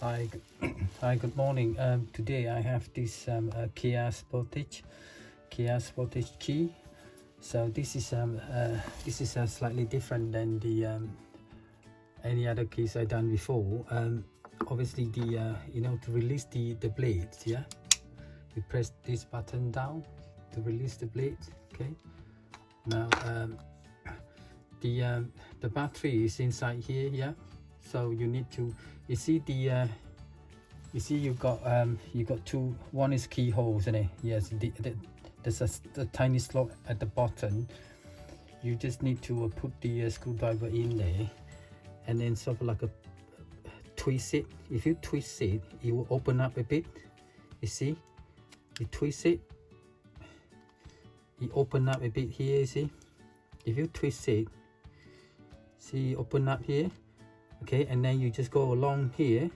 Hi, hi. Good morning. Today I have this Kia Sportage key. So this is slightly different than the any other keys I done before. Obviously the to release the blades, yeah, you press this button down to release the blades. Okay. Now the battery is inside here, yeah. So you need to, you see you got two, one is keyholes, isn't it? Yes, there's a tiny slot at the bottom. You just need to put the screwdriver in there, and then sort of like a twist it. If you twist it, it will open up a bit. You see, you twist it, it open up a bit here. You see, if you twist it, see, open up here. Okay, and then you just go along here,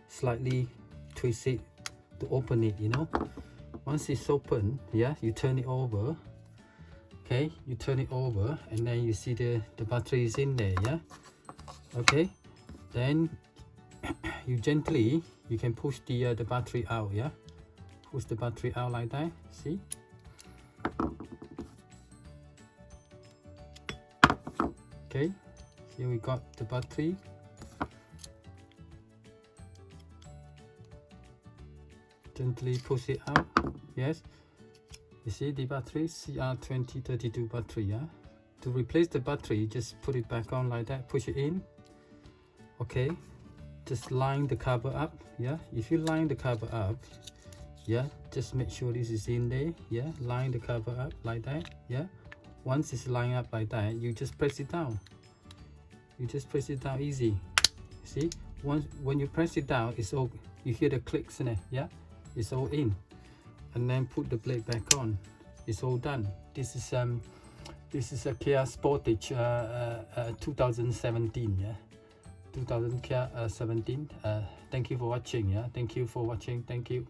slightly twist it to open it, once it's open, yeah, you turn it over. Okay, you turn it over, and then you see the battery is in there, yeah. Okay, then you can push the battery out, yeah. Push the battery out like that, see. Okay, here we got the battery. Gently push it out. Yes, you see the battery, CR2032 battery, yeah. To replace the battery, just put it back on like that, push it in. Okay, just line the cover up, yeah. If you line the cover up, yeah, just make sure this is in there, yeah. Line the cover up like that, yeah. Once it's lined up like that, you just press it down. You just press it down, easy. See, when you press it down, it's all, you hear the clicks in it, yeah. It's all in, and then put the blade back on. It's all done. This is a Kia Sportage 2017, yeah, 2017. Thank you for watching, yeah. Thank you for watching. Thank you.